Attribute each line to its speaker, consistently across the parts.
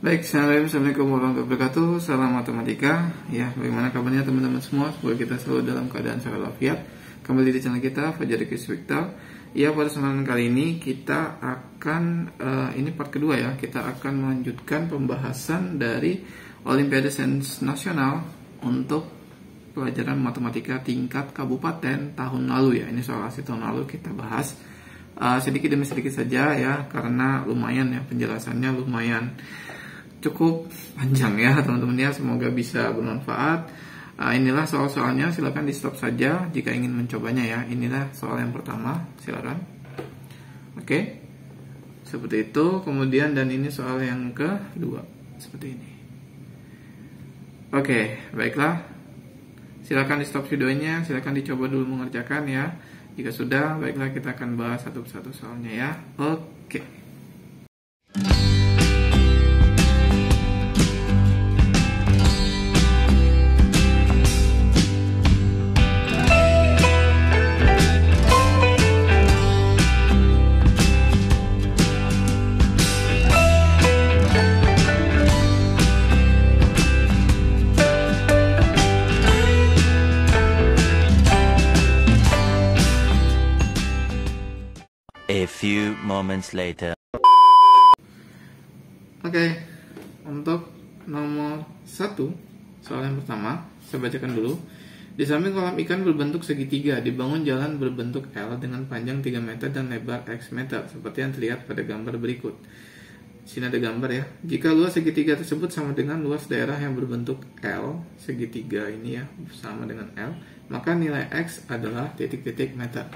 Speaker 1: Baik, Assalamualaikum warahmatullahi wabarakatuh. Salam matematika. Ya, bagaimana kabarnya teman-teman semua? Semoga kita selalu dalam keadaan sehat walafiat. Kembali di channel kita Fajar Quiz-Victor. Ya, pada kesempatan kali ini kita akan ini part kedua ya. Kita akan melanjutkan pembahasan dari Olimpiade Sains Nasional untuk pelajaran matematika tingkat kabupaten tahun lalu ya. Ini soal asli tahun lalu kita bahas sedikit demi sedikit saja ya, karena lumayan ya penjelasannya lumayan cukup panjang ya teman-teman ya, semoga bisa bermanfaat. Inilah soal-soalnya, silakan di stop saja jika ingin mencobanya ya. Inilah soal yang pertama, silakan. Oke, seperti itu. Kemudian dan ini soal yang kedua, seperti ini. Oke, baiklah. Silakan di stop videonya, silakan dicoba dulu mengerjakan ya. Jika sudah, baiklah kita akan bahas satu persatu soalnya ya. Oke.
Speaker 2: A few moments later.
Speaker 1: Oke, untuk nomor 1, soal yang pertama, saya bacakan dulu. Di samping kolam ikan berbentuk segitiga, dibangun jalan berbentuk L dengan panjang 3 meter dan lebar X meter, seperti yang terlihat pada gambar berikut. Sini ada gambar ya. Jika luas segitiga tersebut sama dengan luas daerah yang berbentuk L, segitiga ini ya, sama dengan L, maka nilai X adalah titik-titik meter.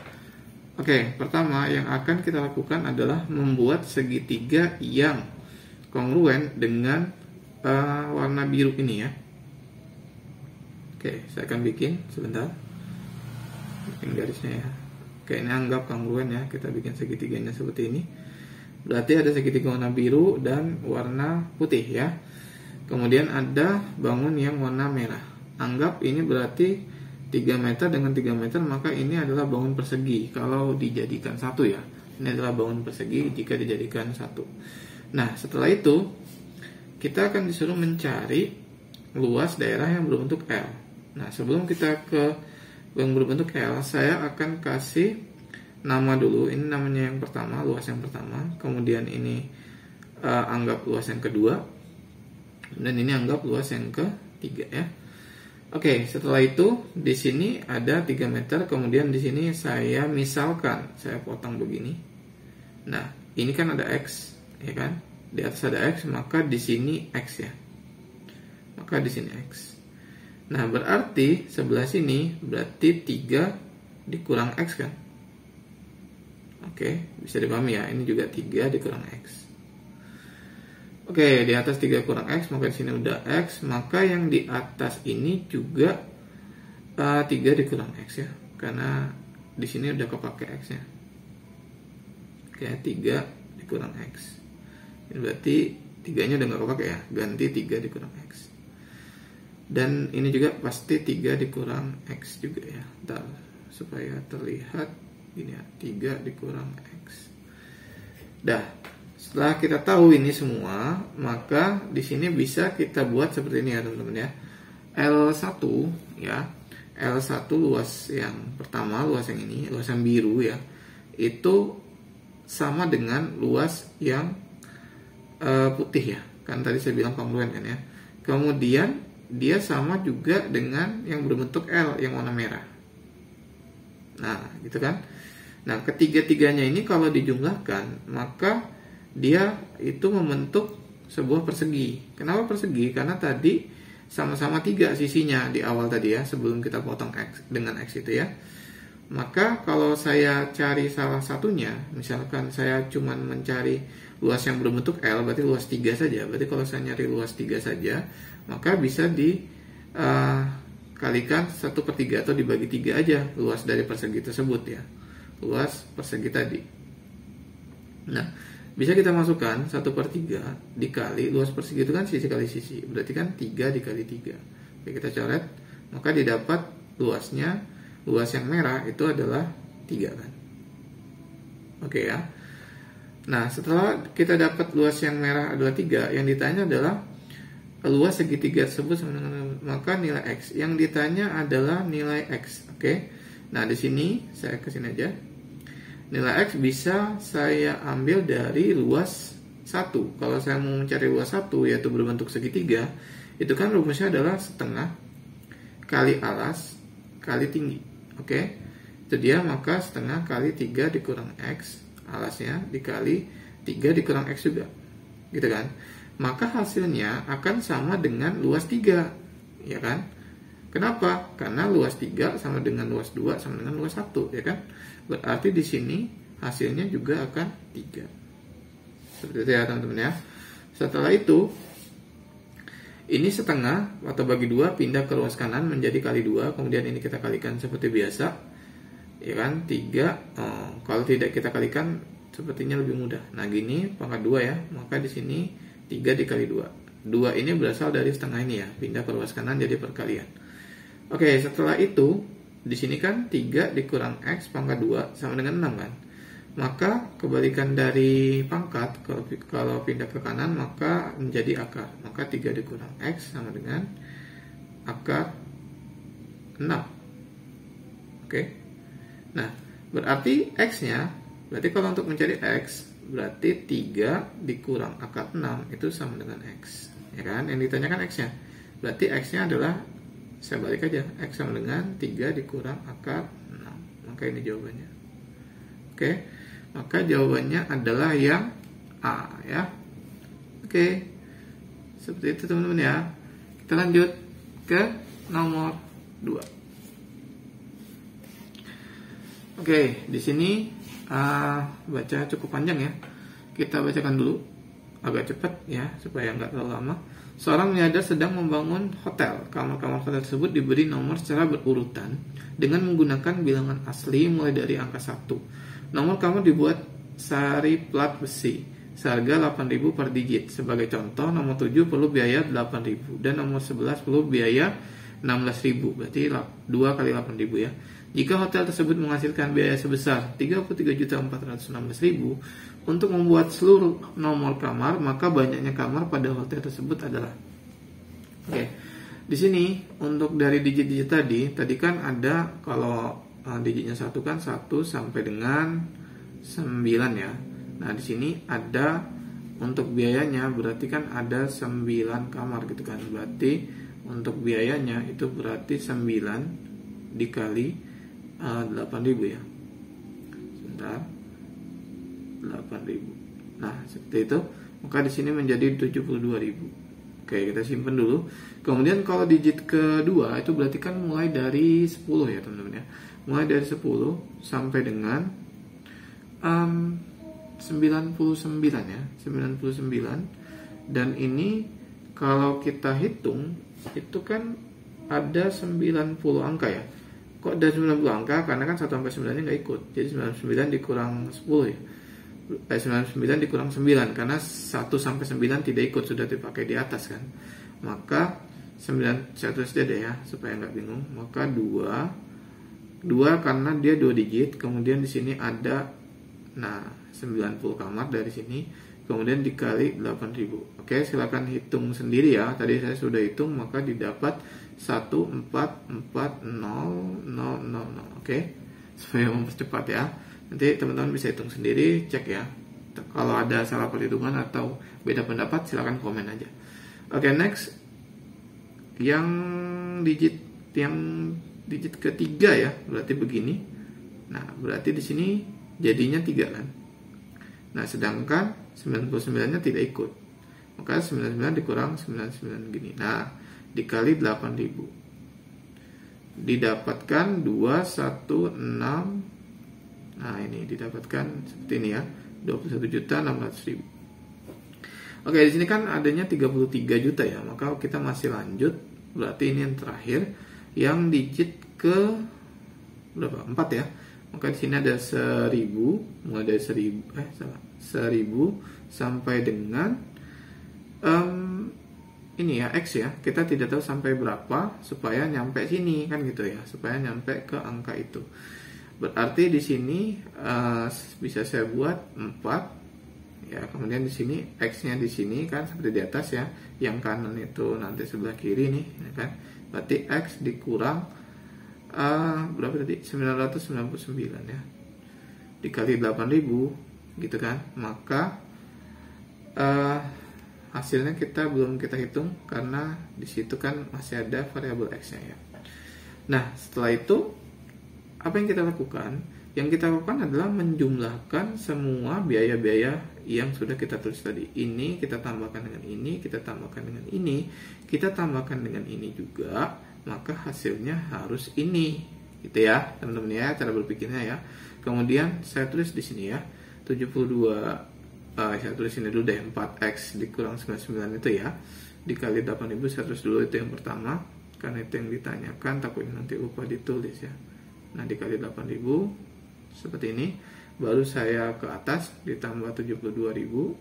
Speaker 1: Oke, pertama yang akan kita lakukan adalah membuat segitiga yang kongruen dengan warna biru ini ya. Oke, saya akan bikin sebentar. Bikin garisnya ya. Oke, ini anggap kongruen ya. Kita bikin segitiganya seperti ini. Berarti ada segitiga warna biru dan warna putih ya. Kemudian ada bangun yang warna merah. Anggap ini berarti 3 meter dengan 3 meter, maka ini adalah bangun persegi kalau dijadikan satu ya. Ini adalah bangun persegi jika dijadikan satu. Nah, setelah itu kita akan disuruh mencari luas daerah yang berbentuk L. Nah, sebelum kita ke yang berbentuk L, saya akan kasih nama dulu. Ini namanya yang pertama, luas yang pertama. Kemudian ini anggap luas yang kedua. Dan ini anggap luas yang ketiga ya. Oke, setelah itu di sini ada 3 meter, kemudian di sini saya misalkan saya potong begini. Nah, ini kan ada X, ya kan? Di atas ada X, maka di sini X ya. Maka di sini X. Nah, berarti sebelah sini berarti 3 dikurang X kan? Oke, bisa dipahami ya. Ini juga 3 dikurang X. Oke, di atas 3 kurang X, maka di sini udah X, maka yang di atas ini juga 3 dikurang X ya, karena di sini udah kepake X nya. Oke, 3 dikurang X. Ini berarti 3-nya udah gak kepake ya, ganti 3 dikurang X. Dan ini juga pasti 3 dikurang X juga ya. Ntar, supaya terlihat gini ya, 3 dikurang X. Dah. Setelah kita tahu ini semua, maka di sini bisa kita buat seperti ini ya teman-teman ya. L1 ya. L1 luas yang pertama, luas yang ini, luas yang biru ya. Itu sama dengan luas yang putih ya. Kan tadi saya bilang kongruen kan ya. Kemudian dia sama juga dengan yang berbentuk L yang warna merah. Nah, gitu kan. Nah, ketiga-tiganya ini kalau dijumlahkan, maka dia itu membentuk sebuah persegi. Kenapa persegi? Karena tadi sama-sama 3 sisinya di awal tadi ya, sebelum kita potong X dengan X itu ya. Maka kalau saya cari salah satunya, misalkan saya cuma mencari luas yang berbentuk L, berarti luas 3 saja. Berarti kalau saya nyari luas 3 saja, maka bisa dikalikan 1/3 atau dibagi 3 aja luas dari persegi tersebut ya. Luas persegi tadi. Nah, bisa kita masukkan 1/3 dikali luas persegi itu kan sisi kali sisi. Berarti kan 3 dikali 3. Oke, kita coret. Maka didapat luasnya, luas yang merah itu adalah 3 kan. Oke ya. Nah, setelah kita dapat luas yang merah 23, yang ditanya adalah luas segitiga tersebut sama dengan, maka nilai X. Yang ditanya adalah nilai X. Oke. Nah, di sini saya kesini aja. Nilai X bisa saya ambil dari luas 1. Kalau saya mau mencari luas 1, yaitu berbentuk segitiga, itu kan rumusnya adalah setengah kali alas kali tinggi. Oke. Itu dia, maka setengah kali 3 dikurang X, alasnya dikali 3 dikurang X juga. Gitu kan? Maka hasilnya akan sama dengan luas 3. Ya kan? Kenapa? Karena luas 3 sama dengan luas 2 sama dengan luas 1, ya kan? Berarti di sini hasilnya juga akan 3. Seperti itu ya, teman-teman ya. Setelah itu, ini setengah atau bagi 2 pindah ke luas kanan menjadi kali 2, kemudian ini kita kalikan seperti biasa. Ya kan? 3. Kalau tidak kita kalikan sepertinya lebih mudah. Nah, gini pangkat 2 ya. Maka di sini 3 dikali 2. 2 ini berasal dari setengah ini ya, pindah ke luas kanan jadi perkalian. Oke, setelah itu di sini kan 3 dikurang X pangkat 2 sama dengan 6 kan. Maka kebalikan dari pangkat, kalau pindah ke kanan maka menjadi akar. Maka 3 dikurang X sama dengan akar 6. Oke. Nah, berarti X-nya, berarti kalau untuk mencari X, berarti 3 dikurang akar 6 itu sama dengan X. Ya kan? Yang ditanyakan X-nya. Berarti X-nya adalah, saya balik aja, X sama dengan 3 dikurang akar 6. Maka ini jawabannya. Oke. Maka jawabannya adalah yang A ya. Oke. Seperti itu teman-teman ya. Kita lanjut ke nomor 2. Oke, di sini baca cukup panjang ya. Kita bacakan dulu agak cepat ya supaya nggak terlalu lama. Seorang miliarder sedang membangun hotel. Kamar-kamar hotel tersebut diberi nomor secara berurutan dengan menggunakan bilangan asli mulai dari angka 1. Nomor kamar dibuat sari plat besi seharga 8.000 per digit. Sebagai contoh, nomor 7 perlu biaya 8.000 dan nomor 11 perlu biaya 16.000. Berarti 2 kali 8.000 ya. Jika hotel tersebut menghasilkan biaya sebesar 33.416.000 untuk membuat seluruh nomor kamar, maka banyaknya kamar pada hotel tersebut adalah. Oke. Di sini untuk dari digit-digit tadi kan ada, kalau digitnya 1 kan 1 sampai dengan 9 ya. Nah, di sini ada untuk biayanya, berarti kan ada 9 kamar gitu kan. Berarti untuk biayanya itu berarti 9 dikali 8.000 ya. Sebentar. 8.000. Nah, seperti itu. Maka di sini menjadi 72.000. Oke, kita simpan dulu. Kemudian kalau digit kedua itu berarti kan mulai dari 10 ya, teman-teman ya. Mulai dari 10 sampai dengan 99 ya. 99. Dan ini kalau kita hitung itu kan ada 90 angka ya. Kok ada 90 angka? Karena kan 1 sampai 9 nya nggak ikut. Jadi 99 dikurang 10 ya. 99 dikurang 9. Karena 1 sampai 9 tidak ikut, sudah dipakai di atas kan. Maka 9, saya tulis deh ya supaya nggak bingung. Maka 2 karena dia 2 digit. Kemudian di sini ada 90 kamar dari sini. Kemudian dikali 8.000. Oke, silakan hitung sendiri ya. Tadi saya sudah hitung, maka didapat 1440000. Oke, supaya mempercepat ya. Nanti teman-teman bisa hitung sendiri, cek ya. Kalau ada salah perhitungan atau beda pendapat, silakan komen aja. Oke, next. Yang digit ketiga ya, berarti begini. Nah, berarti di sini jadinya 3 kan. Nah, sedangkan 99-nya tidak ikut. Maka 99 dikurang 99 gini. Nah, dikali 8.000. Didapatkan 216. Nah, ini didapatkan seperti ini ya. 21.600.000. Oke, di sini kan adanya 33 juta ya. Maka kita masih lanjut. Berarti ini yang terakhir, yang digit ke berapa? 4 ya. Maka di sini ada 1000, mulai dari 1000 sampai dengan ini ya, X ya. Kita tidak tahu sampai berapa supaya nyampe sini kan gitu ya, supaya nyampe ke angka itu. Berarti di sini bisa saya buat 4 ya. Kemudian di sini X-nya di sini kan seperti di atas ya, yang kanan itu nanti sebelah kiri nih ya kan, berarti X dikurang berapa tadi, 999 ya, dikali 8.000 gitu kan, maka hasilnya belum kita hitung karena di situ kan masih ada variabel X-nya ya. Nah, setelah itu apa yang kita lakukan? Yang kita lakukan adalah menjumlahkan semua biaya-biaya yang sudah kita tulis tadi. Ini kita tambahkan dengan ini, kita tambahkan dengan ini, kita tambahkan dengan ini juga, maka hasilnya harus ini. Gitu ya, teman-teman ya, cara berpikirnya ya. Kemudian saya tulis di sini ya, 72, saya tulis ini dulu deh, 4X dikurang 99 itu ya, dikali 8.000, saya tulis dulu itu yang pertama, karena itu yang ditanyakan, takutnya nanti lupa ditulis ya. Nah, dikali 8.000 seperti ini, baru saya ke atas ditambah 72.000,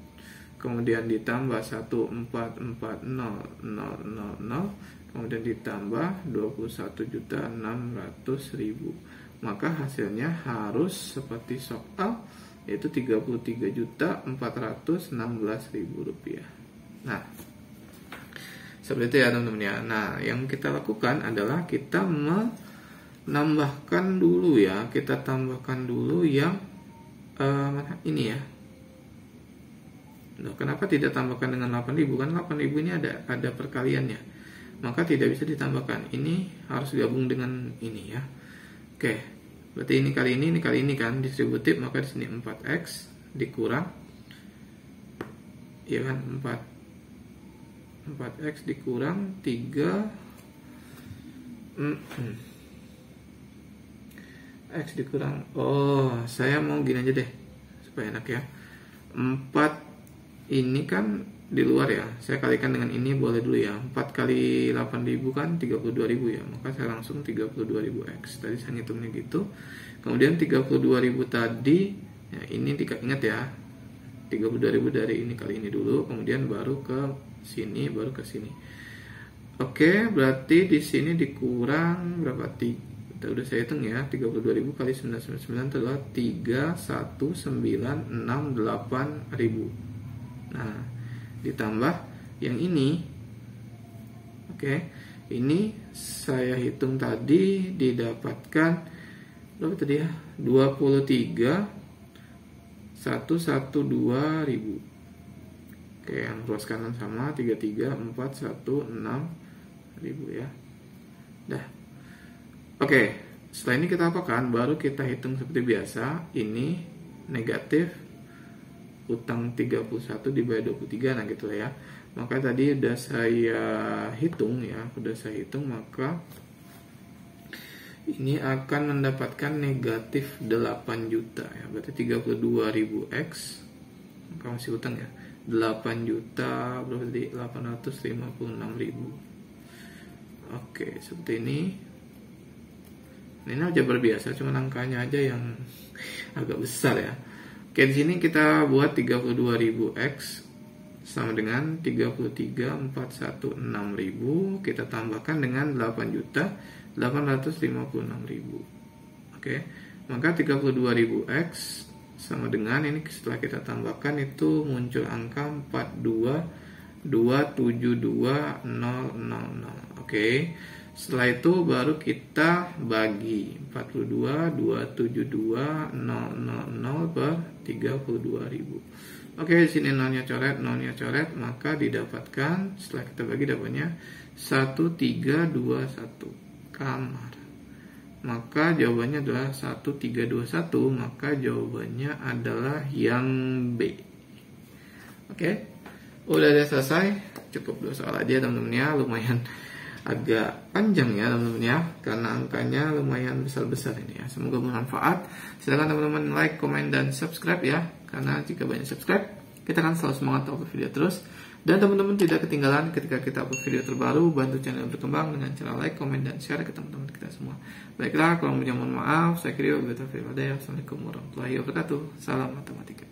Speaker 1: kemudian ditambah 1440000, kemudian ditambah 21.600.000, maka hasilnya harus seperti soal, yaitu 33.416.000 rupiah. Nah, seperti itu ya teman-teman ya. Nah, yang kita lakukan adalah kita menambahkan dulu ya, kita tambahkan dulu yang ini ya. Nah, kenapa tidak tambahkan dengan 8.000? Kan 8.000 ini ada perkaliannya, maka tidak bisa ditambahkan. Ini harus gabung dengan ini ya. Oke, berarti ini kali ini kan distributif, maka di sini 4X dikurang ya kan, 4X dikurang 3 X dikurang, saya mau gini aja deh supaya enak ya. 4 ini kan di luar ya, saya kalikan dengan ini boleh dulu ya. 4 kali 8.000 kan 32.000 ya, maka saya langsung 32.000X. Tadi saya ngitungnya gitu. Kemudian 32.000 tadi ya, ini ingat ya, 32.000 dari ini kali ini dulu, kemudian baru ke sini, baru ke sini. Oke, berarti di sini dikurang berapa? Udah saya hitung ya, 32.000 kali 999 itu adalah 31968.000. Nah, ditambah yang ini. Oke, ini saya hitung tadi didapatkan berapa tadi ya? 23.112.000. Oke, yang ruas kanan sama 33.416.000 ya. Dah. Oke, setelah ini kita apakan? Baru kita hitung seperti biasa. Ini negatif utang 31 dibayar 23, nah gitu ya. Maka tadi udah saya hitung ya, maka ini akan mendapatkan negatif 8 juta ya. Berarti 32.000X, maka masih utang ya, 8 juta berapa tadi? 856.000. Oke, seperti ini. Ini aljabar biasa, cuma angkanya aja yang agak besar ya. Oke, di sini kita buat 32.000X sama dengan 33.416.000, kita tambahkan dengan 8.856.000. Oke, maka 32.000X sama dengan ini, setelah kita tambahkan itu muncul angka 42.272.000. Oke. Setelah itu baru kita bagi 42.272.000 per 32.000. Oke, di sini nolnya coret, maka didapatkan setelah kita bagi dapatnya 1321 kamar. Maka jawabannya adalah 1321, maka jawabannya adalah yang B. Oke. Udah selesai, cukup 2 soal aja teman-teman ya, lumayan agak panjang ya teman-teman ya, karena angkanya lumayan besar-besar ini ya. Semoga bermanfaat. Silakan teman-teman like, komen, dan subscribe ya, karena jika banyak subscribe kita akan selalu semangat upload video terus. Dan teman-teman tidak ketinggalan ketika kita upload video terbaru, bantu channel berkembang dengan cara like, komen, dan share ke teman-teman kita semua. Baiklah, kalau mohon maaf, saya kira wabillahi taufiq wal hidayah. Assalamualaikum warahmatullahi wabarakatuh. Salam matematika.